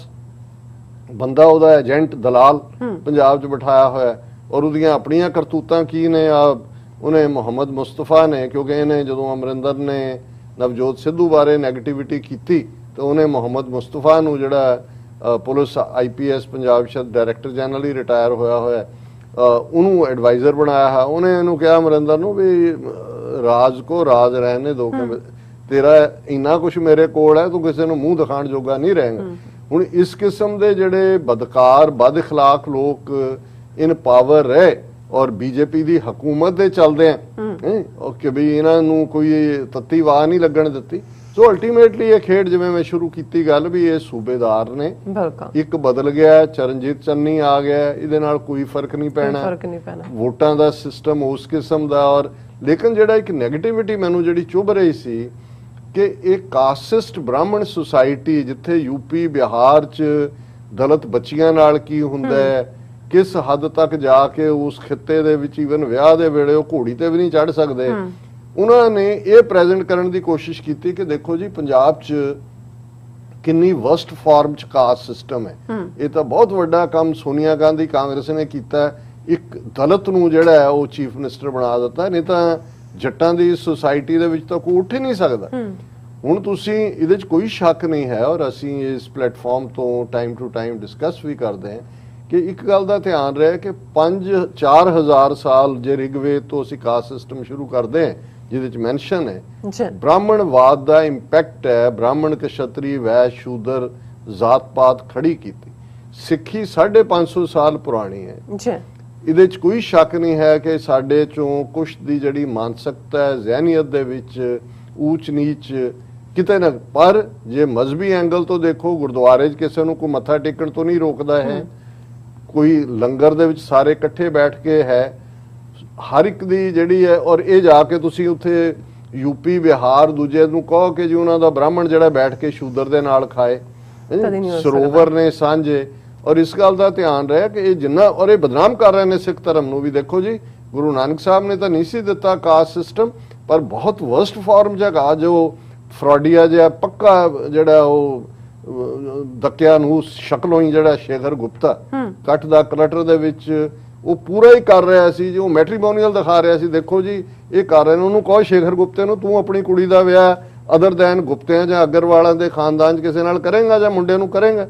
ਬੰਦਾ, ਉਹਦਾ ਏਜੰਟ ਦਲਾਲ ਪੰਜਾਬ 'ਚ ਬਿਠਾਇਆ ਹੋਇਆ, ਔਰ ਉਹਦੀਆਂ ਆਪਣੀਆਂ ਕਰਤੂਤਾਂ ਕੀ ਨੇ। ਉਹਨੇ ਮੁਹੰਮਦ ਮੁਸਤਫਾ ਨੇ, ਕਿਉਂਕਿ ਇਹਨੇ ਜਦੋਂ ਅਮਰਿੰਦਰ ਨੇ ਨਵਜੋਤ ਸਿੱਧੂ ਬਾਰੇ ਨੈਗੇਟਿਵਿਟੀ ਕੀਤੀ ਤਾਂ ਉਹਨੇ ਮੁਹੰਮਦ ਮੁਸਤਫਾ ਨੂੰ ਜਿਹੜਾ ਪੁਲਿਸ IPS ਪੰਜਾਬ ਸ਼ਦ ਡਾਇਰੈਕਟਰ ਜਨਰਲ ਹੀ ਰਿਟਾਇਰ ਹੋਇਆ ਉਹਨੂੰ ਐਡਵਾਈਜ਼ਰ ਬਣਾਇਆ ਹੈ। ਉਹਨੇ ਇਹਨੂੰ ਕਿਹਾ ਅਮਰਿੰਦਰ ਨੂੰ ਵੀ ਰਾਜ ਕੋ ਰਾਜ ਰਹਿਣੇ ਦੋ, ਕਿ ਤੇਰਾ ਇੰਨਾ ਕੁਝ ਮੇਰੇ ਕੋਲ ਹੈ, ਤੂੰ ਕਿਸੇ ਨੂੰ ਮੂੰਹ ਦਿਖਾਣ ਜੋਗਾ ਨਹੀਂ ਰਹੇਗਾ। ਹੁਣ ਇਸ ਕਿਸਮ ਦੇ ਜਿਹੜੇ ਬਦਕਾਰ ਬਦ ਇਖਲਾਕ ਲੋਕ ਇਨ ਪਾਵਰ ਰਹੇ ਔਰ ਬੀਜੇਪੀ ਦੀ ਹਕੂਮਤ ਦੇ ਚੱਲਦੇ ਆ ਕਿ ਵੀ ਇਹਨਾਂ ਨੂੰ ਕੋਈ ਤੱਤੀ ਵਾਹ ਨਹੀਂ ਲੱਗਣ ਦਿੱਤੀ। ਸੋ ਅਲਟੀਮੇਟਲੀ ਇਹ ਖੇਡ, ਜਿਵੇਂ ਮੈਂ ਸ਼ੁਰੂ ਕੀਤੀ ਗੱਲ, ਵੀ ਇਹ ਸੂਬੇਦਾਰ ਨੇ, ਇੱਕ ਬਦਲ ਗਿਆ, ਚਰਨਜੀਤ ਚੰਨੀ ਆ ਗਿਆ, ਇਹਦੇ ਨਾਲ ਕੋਈ ਫਰਕ ਨਹੀਂ ਪੈਣਾ, ਵੋਟਾਂ ਦਾ ਸਿਸਟਮ ਉਸ ਕਿਸਮ ਦਾ। ਔਰ ਲੇਕਿਨ ਜਿਹੜਾ ਇੱਕ ਨੈਗੇਟਿਵਿਟੀ ਮੈਨੂੰ ਜਿਹੜੀ ਚੁੱਭ ਰਹੀ ਸੀ ਕਿ ਇਹ ਕਾਸਟਿਸਟ ਬ੍ਰਾਹਮਣ ਸੁਸਾਇਟੀ, ਜਿੱਥੇ ਯੂਪੀ ਬਿਹਾਰ 'ਚ ਦਲਿਤ ਬੱਚੀਆਂ ਨਾਲ ਕੀ ਹੁੰਦਾ ਹੈ, ਕਿਸ ਹੱਦ ਤੱਕ ਜਾ ਕੇ ਉਸ ਖਿੱਤੇ ਦੇ ਵਿੱਚ ਈਵਨ ਵਿਆਹ ਦੇ ਵੇਲੇ ਉਹ ਘੋੜੀ ਤੇ ਵੀ ਨਹੀਂ ਚੜ ਸਕਦੇ, ਉਹਨਾਂ ਨੇ ਇਹ ਪ੍ਰੈਜ਼ੈਂਟ ਕਰਨ ਦੀ ਕੋਸ਼ਿਸ਼ ਕੀਤੀ ਕਿ ਦੇਖੋ ਜੀ ਪੰਜਾਬ 'ਚ ਕਿੰਨੀ ਵਰਸਟ ਫਾਰਮ 'ਚ ਕਾਸਟ ਸਿਸਟਮ ਹੈ। ਇਹ ਤਾਂ ਬਹੁਤ ਵੱਡਾ ਕੰਮ ਸੋਨੀਆ ਗਾਂਧੀ ਕਾਂਗਰਸ ਨੇ ਕੀਤਾ, ਇੱਕ ਦਲਿਤ ਨੂੰ ਜਿਹੜਾ ਹੈ ਉਹ ਚੀਫ ਮਿਨਿਸਟਰ ਬਣਾ ਦਿੱਤਾ, ਨਹੀਂ ਤਾਂ ਜੱਟਾਂ ਦੀ ਸੁਸਾਇਟੀ ਦੇ ਵਿੱਚ ਤਾਂ ਕੋਈ ਉੱਠ ਹੀ ਨਹੀਂ ਸਕਦਾ। ਹੁਣ ਤੁਸੀਂ ਇਹਦੇ 'ਚ ਕੋਈ ਸ਼ੱਕ ਨਹੀਂ ਹੈ, ਔਰ ਅਸੀਂ ਇਸ ਪਲੇਟਫਾਰਮ ਤੋਂ ਟਾਈਮ ਟੂ ਟਾਈਮ ਡਿਸਕਸ ਵੀ ਕਰਦੇ ਹਾਂ ਕਿ ਇੱਕ ਗੱਲ ਦਾ ਧਿਆਨ ਰਹੇ ਕਿ 4,000 ਸਾਲ ਜੇ ਰਿਗਵੇਦ ਤੋਂ ਅਸੀਂ ਕਾਸਟ ਸਿਸਟਮ ਸ਼ੁਰੂ ਕਰਦੇ ਹਾਂ, ਜਿਹਦੇ ਚ ਮੈਂਸ਼ਨ ਹੈ ਬ੍ਰਾਹਮਣਵਾਦ ਦਾ ਇੰਪੈਕਟ ਹੈ, ਬ੍ਰਾਹਮਣ ਕਸ਼ਤਰੀ ਵੈਸ਼ ਸ਼ੂਦਰ ਜ਼ਾਤ ਪਾਤ ਖੜੀ ਕੀਤੀ। ਸਿੱਖੀ 550 ਸਾਲ ਪੁਰਾਣੀ ਹੈ। ਜੀ ਇਹਦੇ 'ਚ ਕੋਈ ਸ਼ੱਕ ਨਹੀਂ ਹੈ ਕਿ ਸਾਡੇ ਚੋਂ ਕੁਛ ਦੀ ਜਿਹੜੀ ਮਾਨਸਿਕਤਾ ਹੈ, ਜ਼ਹਿਨੀਅਤ ਦੇ ਵਿੱਚ ਊਚ ਨੀਚ ਕਿਤੇ ਨਾ, ਪਰ ਜੇ ਮਜ਼ਹਬੀ ਐਂਗਲ ਤੋਂ ਦੇਖੋ, ਗੁਰਦੁਆਰੇ 'ਚ ਕਿਸੇ ਨੂੰ ਕੋਈ ਮੱਥਾ ਟੇਕਣ ਤੋਂ ਨਹੀਂ ਰੋਕਦਾ ਹੈ, ਕੋਈ ਲੰਗਰ ਦੇ ਵਿੱਚ ਸਾਰੇ ਇਕੱਠੇ ਬੈਠ ਕੇ ਹੈ, ਹਰ ਇੱਕ ਦੀ ਜਿਹੜੀ ਹੈ। ਔਰ ਇਹ ਜਾ ਕੇ ਤੁਸੀਂ ਉੱਥੇ ਯੂਪੀ ਬਿਹਾਰ ਦੂਜੇ ਨੂੰ ਕਹੋ ਕਿ ਜੀ ਉਹਨਾਂ ਦਾ ਬ੍ਰਾਹਮਣ ਜਿਹੜਾ ਬੈਠ ਕੇ ਸ਼ੂਦਰ ਦੇ ਨਾਲ ਖਾਏ, ਸਰੋਵਰ ਨੇ ਸਾਂਝੇ। ਔਰ ਇਸ ਗੱਲ ਦਾ ਧਿਆਨ ਰਿਹਾ ਕਿ ਇਹ ਜਿੰਨਾ, ਔਰ ਇਹ ਬਦਨਾਮ ਕਰ ਰਹੇ ਨੇ ਸਿੱਖ ਧਰਮ ਨੂੰ ਵੀ। ਦੇਖੋ ਜੀ, ਗੁਰੂ ਨਾਨਕ ਸਾਹਿਬ ਨੇ ਤਾਂ ਨਹੀਂ ਸੀ ਦਿੱਤਾ ਕਾਸਟ ਸਿਸਟਮ, ਪਰ ਬਹੁਤ ਵਰਸਟ ਫਾਰਮ ਜਗਾ ਜੋ ਫਰਾਡੀਆ ਜਿਹਾ ਪੱਕਾ ਜਿਹੜਾ ਉਹ ਦਕਿਆ ਨੂੰ ਸ਼ਕਲੋਂ ਹੀ ਜਿਹੜਾ ਸ਼ੇਖਰ ਗੁਪਤਾ ਕੱਟ ਦਾ ਕਲਟਰ ਦੇ ਵਿੱਚ ਉਹ ਪੂਰਾ ਹੀ ਕਰ ਰਿਹਾ ਸੀ, ਜੋ ਮੈਟਰੀਮੋਨੀਅਲ ਦਿਖਾ ਰਿਹਾ ਸੀ। ਦੇਖੋ ਜੀ, ਇਹ ਕਰ ਰਹੇ ਨੇ, ਉਹਨੂੰ ਕਹੋ ਸ਼ੇਖਰ ਗੁਪਤੇ ਨੂੰ, ਤੂੰ ਆਪਣੀ ਕੁੜੀ ਦਾ ਵਿਆਹ ਅਦਰ ਦੈਨ ਗੁਪਤਿਆਂ ਜਾਂ ਅਗਰਵਾਲਾਂ ਦੇ ਖਾਨਦਾਨ 'ਚ ਕਿਸੇ ਨਾਲ ਕਰੇਗਾ ਜਾਂ ਮੁੰਡੇ ਨੂੰ ਕਰੇਗਾ।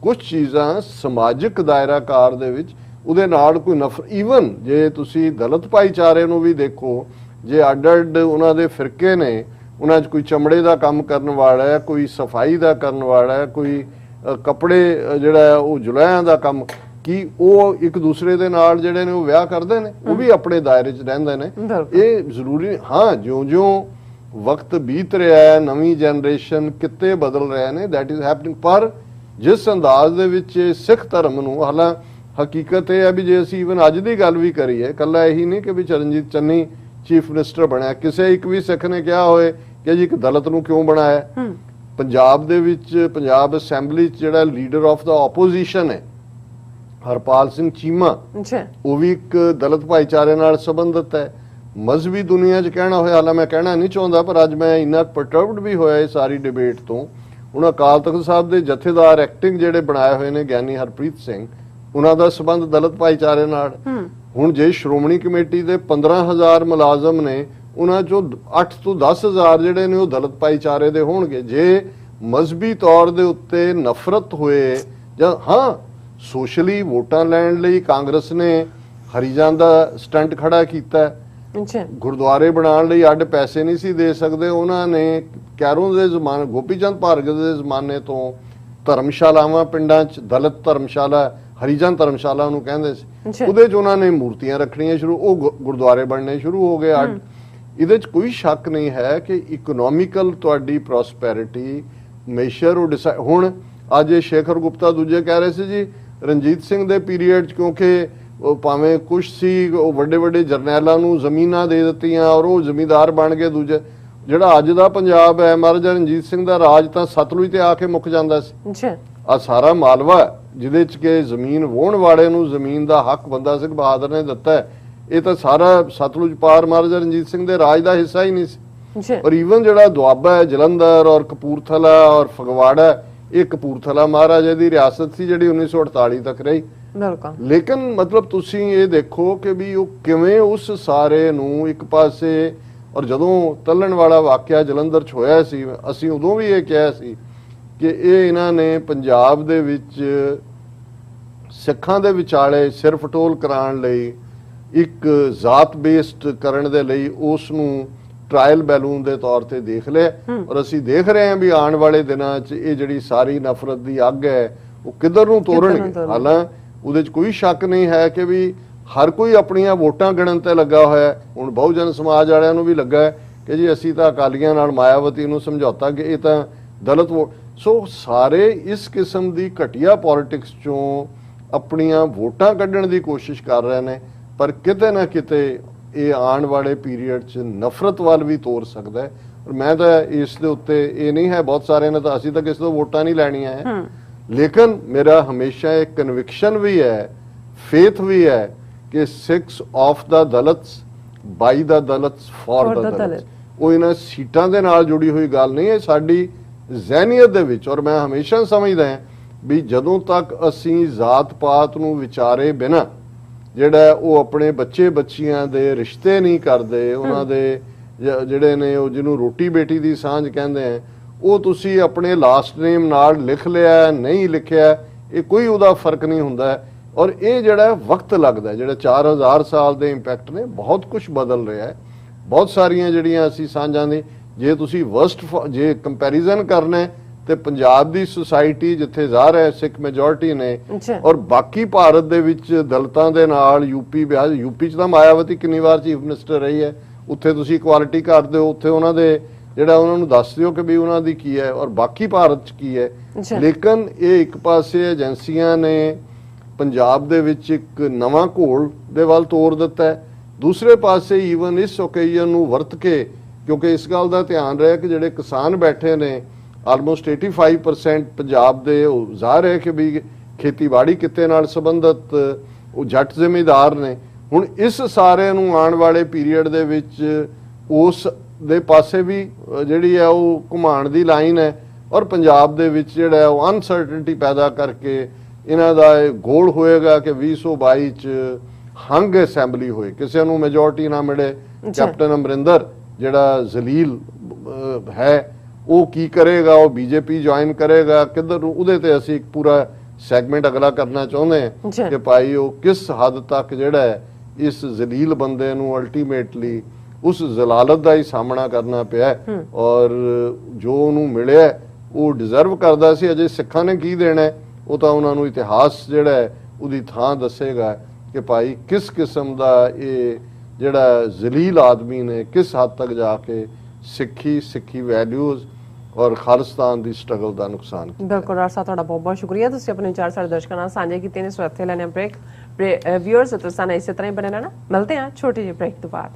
ਕੁਝ ਚੀਜ਼ਾਂ ਸਮਾਜਿਕ ਦਾਇਰਾਕਾਰ ਦੇ ਵਿੱਚ ਉਹਦੇ ਨਾਲ ਕੋਈ ਨਫ਼ਰਤ, ਈਵਨ ਜੇ ਤੁਸੀਂ ਦਲਿਤ ਭਾਈਚਾਰੇ ਨੂੰ ਵੀ ਦੇਖੋ, ਜੇ ਅੱਡ-ਅੱਡ ਉਹਨਾਂ ਦੇ ਫਿਰਕੇ ਨੇ, ਉਹਨਾਂ 'ਚ ਕੋਈ ਚਮੜੇ ਦਾ ਕੰਮ ਕਰਨ ਵਾਲਾ ਹੈ, ਕੋਈ ਸਫਾਈ ਦਾ ਕਰਨ ਵਾਲਾ ਹੈ, ਕੋਈ ਕੱਪੜੇ ਜਿਹੜਾ ਉਹ ਜੁਲਾਹਿਆਂ ਦਾ ਕੰਮ, ਕਿ ਉਹ ਇੱਕ ਦੂਸਰੇ ਦੇ ਨਾਲ ਜਿਹੜੇ ਨੇ ਉਹ ਵਿਆਹ ਕਰਦੇ ਨੇ, ਉਹ ਵੀ ਆਪਣੇ ਦਾਇਰੇ 'ਚ ਰਹਿੰਦੇ ਨੇ। ਇਹ ਜ਼ਰੂਰੀ, ਹਾਂ, ਜਿਉਂ-ਜਿਉਂ ਵਕਤ ਬੀਤ ਰਿਹਾ ਹੈ, ਨਵੀਂ ਜਨਰੇਸ਼ਨ ਕਿਤੇ ਬਦਲ ਰਹੇ ਨੇ, ਦੈਟ ਇਜ਼ ਹੈਪਨਿੰਗ। ਪਰ ਜਿਸ ਅੰਦਾਜ਼ ਦੇ ਵਿੱਚ ਸਿੱਖ ਧਰਮ ਨੂੰ, ਹਾਲਾਂ ਹਕੀਕਤ ਇਹ ਹੈ ਵੀ ਜੇ ਅਸੀਂ ਈਵਨ ਅੱਜ ਦੀ ਗੱਲ ਵੀ ਕਰੀਏ, ਕੱਲਾ ਇਹੀ ਨਹੀਂ ਕਿ ਵੀ ਚਰਨਜੀਤ ਚੰਨੀ ਚੀਫ ਮਿਨਿਸਟਰ ਬਣਿਆ, ਕਿਸੇ ਇੱਕ ਵੀ ਸਿੱਖ ਨੇ ਕਿਹਾ ਹੋਏ ਕਿ ਜੀ ਇੱਕ ਦਲਿਤ ਨੂੰ ਕਿਉਂ ਬਣਾਇਆ। ਪੰਜਾਬ ਦੇ ਵਿੱਚ, ਪੰਜਾਬ ਅਸੈਂਬਲੀ 'ਚ ਜਿਹੜਾ ਲੀਡਰ ਆਫ ਦਾ ਆਪੋਜੀਸ਼ਨ ਹੈ ਹਰਪਾਲ ਸਿੰਘ ਚੀਮਾ, ਉਹ ਵੀ ਇੱਕ ਦਲਿਤ ਭਾਈਚਾਰੇ ਨਾਲ ਸੰਬੰਧਿਤ ਹੈ। ਮਜ਼ਹਬੀ ਦੁਨੀਆ 'ਚ ਕਹਿਣਾ ਹੋਇਆ, ਹਾਲਾਂ ਮੈਂ ਕਹਿਣਾ ਨਹੀਂ ਚਾਹੁੰਦਾ, ਪਰ ਅੱਜ ਮੈਂ ਇੰਨਾ ਪਰਟਰਬਡ ਵੀ ਹੋਇਆ ਇਹ ਸਾਰੀ ਡਿਬੇਟ ਤੋਂ। ਹੁਣ ਅਕਾਲ ਤਖਤ ਸਾਹਿਬ ਦੇ ਜਥੇਦਾਰ ਐਕਟਿੰਗ ਜਿਹੜੇ ਬਣਾਏ ਹੋਏ ਨੇ ਗਿਆਨੀ ਹਰਪ੍ਰੀਤ ਸਿੰਘ, ਉਹਨਾਂ ਦਾ ਸੰਬੰਧ ਦਲਿਤ ਭਾਈਚਾਰੇ ਨਾਲ। ਹੁਣ ਜੇ ਸ਼੍ਰੋਮਣੀ ਕਮੇਟੀ ਦੇ 15,000 ਮੁਲਾਜ਼ਮ ਨੇ, ਉਹਨਾਂ ਚੋਂ 8 ਤੋਂ 10,000 ਜਿਹੜੇ ਨੇ ਉਹ ਦਲਿਤ ਭਾਈਚਾਰੇ ਦੇ ਹੋਣਗੇ। ਜੇ ਮਜ਼ਹਬੀ ਤੌਰ ਦੇ ਉੱਤੇ ਨਫ਼ਰਤ ਹੋਏ ਜਾਂ ਹਾਂ ਸੋਸ਼ਲੀ ਵੋਟਾਂ ਲੈਣ ਲਈ ਕਾਂਗਰਸ ਨੇ ਹਰੀਜਨ ਦਾ ਸਟੰਟ ਖੜਾ ਕੀਤਾ, ਗੁਰਦੁਆਰੇ ਬਣਾਉਣ ਲਈ ਅੱਡ ਪੈਸੇ ਨਹੀਂ ਸੀ ਦੇ ਸਕਦੇ, ਉਹਨਾਂ ਨੇ ਕੈਰੋਂ ਦੇ ਜ਼ਮਾਨੇ, ਗੋਪੀ ਚੰਦ ਭਾਰਗਵ ਦੇ ਜ਼ਮਾਨੇ ਤੋਂ ਧਰਮਸ਼ਾਲਾਵਾਂ ਪਿੰਡਾਂ 'ਚ, ਦਲਿਤ ਧਰਮਸ਼ਾਲਾ, ਹਰੀਜਨ ਧਰਮਸ਼ਾਲਾ ਉਹਨੂੰ ਕਹਿੰਦੇ ਸੀ, ਉਹਦੇ 'ਚ ਉਹਨਾਂ ਨੇ ਮੂਰਤੀਆਂ ਰੱਖਣੀਆਂ ਸ਼ੁਰੂ, ਉਹ ਗੁਰਦੁਆਰੇ ਬਣਨੇ ਸ਼ੁਰੂ ਹੋ ਗਏ ਅੱਡ। ਇਹਦੇ 'ਚ ਕੋਈ ਸ਼ੱਕ ਨਹੀਂ ਹੈ ਕਿ ਇਕਨੋਮਿਕਲ ਤੁਹਾਡੀ ਪ੍ਰੋਸਪੈਰਿਟੀ ਮੇਸ਼ਰ ਉਹ ਡਿਸਾਈਡ। ਹੁਣ ਅੱਜ ਇਹ ਸ਼ੇਖਰ ਗੁਪਤਾ ਦੂਜੇ ਕਹਿ ਰਹੇ ਸੀ ਜੀ ਰਣਜੀਤ ਸਿੰਘ ਦੇ ਪੀਰੀਅਡ 'ਚ, ਕਿਉਂਕਿ ਉਹ ਭਾਵੇਂ ਕੁਛ ਸੀ, ਉਹ ਵੱਡੇ ਵੱਡੇ ਜਰਨੈਲਾਂ ਨੂੰ ਜ਼ਮੀਨਾਂ ਦੇ ਦਿੱਤੀਆਂ ਔਰ ਉਹ ਜ਼ਮੀਂਦਾਰ ਬਣ ਗਏ। ਦੂਜੇ ਜਿਹੜਾ ਅੱਜ ਦਾ ਪੰਜਾਬ ਹੈ, ਮਹਾਰਾਜਾ ਰਣਜੀਤ ਸਿੰਘ ਦਾ ਰਾਜ ਤਾਂ ਸਤਲੁਜ ਤੇ ਆ ਕੇ ਮੁੱਕ ਜਾਂਦਾ ਸੀ। ਆ ਸਾਰਾ ਮਾਲਵਾ ਜਿਹਦੇ 'ਚ ਕਿ ਜ਼ਮੀਨ ਵਾਹੁਣ ਵਾਲੇ ਨੂੰ ਜ਼ਮੀਨ ਦਾ ਹੱਕ ਬੰਦਾ ਸਿੰਘ ਬਹਾਦਰ ਨੇ ਦਿੱਤਾ, ਇਹ ਤਾਂ ਸਾਰਾ ਸਤਲੁਜ ਪਾਰ ਮਹਾਰਾਜਾ ਰਣਜੀਤ ਸਿੰਘ ਦੇ ਰਾਜ ਦਾ ਹਿੱਸਾ ਹੀ ਨਹੀਂ ਸੀ। ਪਰ ਈਵਨ ਜਿਹੜਾ ਦੁਆਬਾ ਹੈ, ਜਲੰਧਰ ਔਰ ਕਪੂਰਥਲਾ ਔਰ ਫਗਵਾੜਾ, ਇਹ ਕਪੂਰਥਲਾ ਮਹਾਰਾਜਾ ਦੀ ਰਿਆਸਤ ਸੀ ਜਿਹੜੀ 1948 ਤੱਕ ਰਹੀ। ਲੇਕਿਨ ਮਤਲਬ ਤੁਸੀਂ ਇਹ ਦੇਖੋ ਕਿ ਵੀ ਉਹ ਕਿਵੇਂ ਉਸ ਸਾਰੇ ਨੂੰ ਇੱਕ ਪਾਸੇ, ਔਰ ਜਦੋਂ ਤੱਲਣ ਵਾਲਾ ਵਾਕਿਆ ਜਲੰਧਰ 'ਚ ਹੋਇਆ ਸੀ, ਅਸੀਂ ਉਦੋਂ ਵੀ ਇਹ ਕਿਹਾ ਸੀ ਕਿ ਇਹ ਇਹਨਾਂ ਨੇ ਪੰਜਾਬ ਦੇ ਵਿੱਚ ਸਿੱਖਾਂ ਦੇ ਵਿਚਾਲੇ ਸਿਰ ਫਟੋਲ ਕਰਾਉਣ ਲਈ, ਇੱਕ ਜ਼ਾਤ ਬੇਸਡ ਕਰਨ ਦੇ ਲਈ ਉਸ ਨੂੰ ਟ੍ਰਾਇਲ ਬੈਲੂਨ ਦੇ ਤੌਰ ਤੇ ਦੇਖ ਲਿਆ। ਔਰ ਅਸੀਂ ਦੇਖ ਰਹੇ ਹਾਂ ਵੀ ਆਉਣ ਵਾਲੇ ਦਿਨਾਂ 'ਚ ਇਹ ਜਿਹੜੀ ਸਾਰੀ ਨਫ਼ਰਤ ਦੀ ਅੱਗ ਹੈ ਉਹ ਕਿੱਧਰ ਨੂੰ ਤੋੜਨਗੇ। ਹਾਲਾਂ ਉਹਦੇ 'ਚ ਕੋਈ ਸ਼ੱਕ ਨਹੀਂ ਹੈ ਕਿ ਵੀ ਹਰ ਕੋਈ ਆਪਣੀਆਂ ਵੋਟਾਂ ਗਿਣਨ ਤੇ ਲੱਗਾ ਹੋਇਆ। ਹੁਣ ਬਹੁਜਨ ਸਮਾਜ ਵਾਲਿਆਂ ਨੂੰ ਵੀ ਲੱਗਾ ਹੈ ਕਿ ਜੀ ਅਸੀਂ ਤਾਂ ਅਕਾਲੀਆਂ ਨਾਲ ਮਾਇਆਵਤੀ ਨੂੰ ਸਮਝੌਤਾ ਕਿ ਇਹ ਤਾਂ ਦਲਿਤ ਵੋਟ। ਸੋ ਸਾਰੇ ਇਸ ਕਿਸਮ ਦੀ ਘਟੀਆ ਪੋਲਿਟਿਕਸ 'ਚੋਂ ਆਪਣੀਆਂ ਵੋਟਾਂ ਕੱਢਣ ਦੀ ਕੋਸ਼ਿਸ਼ ਕਰ ਰਹੇ ਨੇ, ਪਰ ਕਿਤੇ ਨਾ ਕਿਤੇ ਇਹ ਆਉਣ ਵਾਲੇ ਪੀਰੀਅਡ 'ਚ ਨਫ਼ਰਤ ਵੱਲ ਵੀ ਤੋਰ ਸਕਦਾ ਹੈ। ਔਰ ਮੈਂ ਤਾਂ ਇਸ ਦੇ ਉੱਤੇ ਇਹ ਨਹੀਂ ਹੈ, ਬਹੁਤ ਸਾਰੇ ਨੇ ਤਾਂ ਅਸੀਂ ਤਾਂ ਕਿਸੇ ਤੋਂ ਵੋਟਾਂ ਨਹੀਂ ਲੈਣੀਆਂ ਹੈ, ਲੇਕਿਨ ਮੇਰਾ ਹਮੇਸ਼ਾ ਇੱਕ ਕਨਵਿਕਸ਼ਨ ਵੀ ਹੈ, ਫੇਥ ਵੀ ਹੈ ਕਿ six of the Dalits by the Dalits for the Dalits. ਉਹ ਇਹਨਾਂ ਸੀਟਾਂ ਦੇ ਨਾਲ ਜੁੜੀ ਹੋਈ ਗੱਲ ਨਹੀਂ ਹੈ, ਸਾਡੀ ਜ਼ਹਿਨੀਅਤ ਦੇ ਵਿੱਚ। ਔਰ ਮੈਂ ਹਮੇਸ਼ਾ ਸਮਝਦਾ ਹਾਂ ਵੀ ਜਦੋਂ ਤੱਕ ਅਸੀਂ ਜ਼ਾਤ ਪਾਤ ਨੂੰ ਵਿਚਾਰੇ ਬਿਨਾਂ ਜਿਹੜਾ ਉਹ ਆਪਣੇ ਬੱਚੇ ਬੱਚੀਆਂ ਦੇ ਰਿਸ਼ਤੇ ਨਹੀਂ ਕਰਦੇ, ਉਹਨਾਂ ਦੇ ਜਿਹੜੇ ਨੇ ਉਹ ਜਿਹਨੂੰ ਰੋਟੀ ਬੇਟੀ ਦੀ ਸਾਂਝ ਕਹਿੰਦੇ ਆ, ਉਹ ਤੁਸੀਂ ਆਪਣੇ ਲਾਸਟ ਨੇਮ ਨਾਲ ਲਿਖ ਲਿਆ ਨਹੀਂ ਲਿਖਿਆ, ਇਹ ਕੋਈ ਉਹਦਾ ਫਰਕ ਨਹੀਂ ਹੁੰਦਾ। ਔਰ ਇਹ ਜਿਹੜਾ ਵਕਤ ਲੱਗਦਾ, ਜਿਹੜਾ 4000 ਸਾਲ ਦੇ ਇੰਪੈਕਟ ਨੇ, ਬਹੁਤ ਕੁਝ ਬਦਲ ਰਿਹਾ ਹੈ। ਬਹੁਤ ਸਾਰੀਆਂ ਜਿਹੜੀਆਂ ਅਸੀਂ ਸਾਂਝਾਂ ਦੀ, ਜੇ ਤੁਸੀਂ ਵਰਸਟ ਜੇ ਕੰਪੈਰੀਜ਼ਨ ਕਰਨਾ ਤੇ ਪੰਜਾਬ ਦੀ ਸੁਸਾਇਟੀ ਜਿੱਥੇ ਜ਼ਾਹਰ ਹੈ ਸਿੱਖ ਮੈਜੋਰਟੀ ਨੇ ਅੱਛਾ ਔਰ ਬਾਕੀ ਭਾਰਤ ਦੇ ਵਿੱਚ ਦਲਿਤਾਂ ਦੇ ਨਾਲ ਯੂਪੀ ਬਿਹਾਰ ਯੂਪੀ 'ਚ ਤਾਂ ਮਾਇਆਵਤੀ ਕਿੰਨੀ ਵਾਰ ਚੀਫ ਮਿਨਿਸਟਰ ਰਹੀ ਹੈ, ਉੱਥੇ ਤੁਸੀਂ ਇਕੁਆਲਿਟੀ ਕਰਦੇ ਹੋ, ਉੱਥੇ ਉਹਨਾਂ ਦੇ ਜਿਹੜਾ ਉਹਨਾਂ ਨੂੰ ਦੱਸ ਦਿਓ ਕਿ ਵੀ ਉਹਨਾਂ ਦੀ ਕੀ ਹੈ ਔਰ ਬਾਕੀ ਭਾਰਤ 'ਚ ਕੀ ਹੈ। ਅੱਛਾ ਲੇਕਿਨ ਇਹ ਇੱਕ ਪਾਸੇ ਏਜੰਸੀਆਂ ਨੇ ਪੰਜਾਬ ਦੇ ਵਿੱਚ ਇੱਕ ਨਵਾਂ ਘੋਲ ਦੇ ਵੱਲ ਤੋਰ ਦਿੱਤਾ ਹੈ, ਦੂਸਰੇ ਪਾਸੇ ਈਵਨ ਇਸ ਓਕੇਜ਼ਨ ਨੂੰ ਵਰਤ ਕੇ, ਕਿਉਂਕਿ ਇਸ ਗੱਲ ਦਾ ਧਿਆਨ ਰਹੇ ਕਿ ਜਿਹੜੇ ਕਿਸਾਨ ਬੈਠੇ ਨੇ ਆਲਮੋਸਟ 85% ਪੰਜਾਬ ਦੇ ਉਹ ਜ਼ਾਹਰ ਹੈ ਕਿ ਵੀ ਖੇਤੀਬਾੜੀ ਕਿੱਤੇ ਨਾਲ ਸੰਬੰਧਿਤ ਉਹ ਜੱਟ ਜ਼ਿਮੀਂਦਾਰ ਨੇ। ਹੁਣ ਇਸ ਸਾਰੇ ਨੂੰ ਆਉਣ ਵਾਲੇ ਪੀਰੀਅਡ ਦੇ ਵਿੱਚ ਉਸ ਦੇ ਪਾਸੇ ਵੀ ਜਿਹੜੀ ਹੈ ਉਹ ਘੁਮਾਉਣ ਦੀ ਲਾਈਨ ਹੈ ਔਰ ਪੰਜਾਬ ਦੇ ਵਿੱਚ ਜਿਹੜਾ ਹੈ ਉਹ ਅਨਸਰਟਨਟੀ ਪੈਦਾ ਕਰਕੇ ਇਹਨਾਂ ਦਾ ਇਹ ਗੋਲ ਹੋਏਗਾ ਕਿ 2022 ਚ ਹੰਗ ਅਸੈਂਬਲੀ ਹੋਏ, ਕਿਸੇ ਨੂੰ ਮੈਜੋਰਟੀ ਨਾ ਮਿਲੇ। ਕੈਪਟਨ ਅਮਰਿੰਦਰ ਜਿਹੜਾ ਜ਼ਲੀਲ ਹੈ ਉਹ ਕੀ ਕਰੇਗਾ, ਉਹ ਬੀਜੇਪੀ ਜੁਆਇਨ ਕਰੇਗਾ ਕਿੱਧਰ ਨੂੰ, ਉਹਦੇ ਤੇ ਅਸੀਂ ਇੱਕ ਪੂਰਾ ਸੈਗਮੈਂਟ ਅਗਲਾ ਕਰਨਾ ਚਾਹੁੰਦੇ ਹਾਂ ਕਿ ਭਾਈ ਉਹ ਕਿਸ ਹੱਦ ਤੱਕ ਜਿਹੜਾ ਹੈ ਇਸ ਜ਼ਲੀਲ ਬੰਦੇ ਨੂੰ ਅਲਟੀਮੇਟਲੀ ਉਸ ਜ਼ਲਾਲਤ ਦਾ ਹੀ ਸਾਹਮਣਾ ਕਰਨਾ ਪਿਆ ਔਰ ਜੋ ਉਹਨੂੰ ਮਿਲਿਆ ਉਹ ਡਿਜ਼ਰਵ ਕਰਦਾ ਸੀ। ਅਜੇ ਸਿੱਖਾਂ ਨੇ ਕੀ ਦੇਣਾ ਉਹ ਤਾਂ ਉਹਨਾਂ ਨੂੰ ਇਤਿਹਾਸ ਜਿਹੜਾ ਹੈ ਉਹਦੀ ਥਾਂ ਦੱਸੇਗਾ ਕਿ ਭਾਈ ਕਿਸ ਕਿਸਮ ਦਾ ਇਹ ਜਿਹੜਾ ਜ਼ਲੀਲ ਆਦਮੀ ਨੇ ਕਿਸ ਹੱਦ ਤੱਕ ਜਾ ਕੇ ਸਿੱਖੀ ਵੈਲਿਊਜ਼ ਔਰ ਖਾਲਿਸਤਾਨ ਦੀ ਸਟਰਗਲ ਦਾ ਨੁਕਸਾਨ ਕੀਤਾ। ਬਿਲਕੁਲ ਡਾਕਟਰ ਸਾਹਿਬ ਤੁਹਾਡਾ ਬਹੁਤ ਬਹੁਤ ਸ਼ੁਕਰੀਆ, ਤੁਸੀਂ ਆਪਣੇ ਵਿਚਾਰ ਸਾਡੇ ਦਰਸ਼ਕਾਂ ਨਾਲ ਸਾਂਝੇ ਕੀਤੇ ਨੇ। ਸੋ ਇੱਥੇ ਲੈਣੇ ਬ੍ਰੇਕ। ਵਿਊਅਰਸ ਤੁਸੀਂ ਸਾਨੂੰ ਇਸੇ ਤਰ੍ਹਾਂ ਹੀ ਬਣੇ ਰਹਿਣਾ, ਮਿਲਦੇ ਹਾਂ ਛੋਟੀ ਜਿਹੀ ਬ੍ਰੇਕ ਤੋਂ ਬਾਅਦ।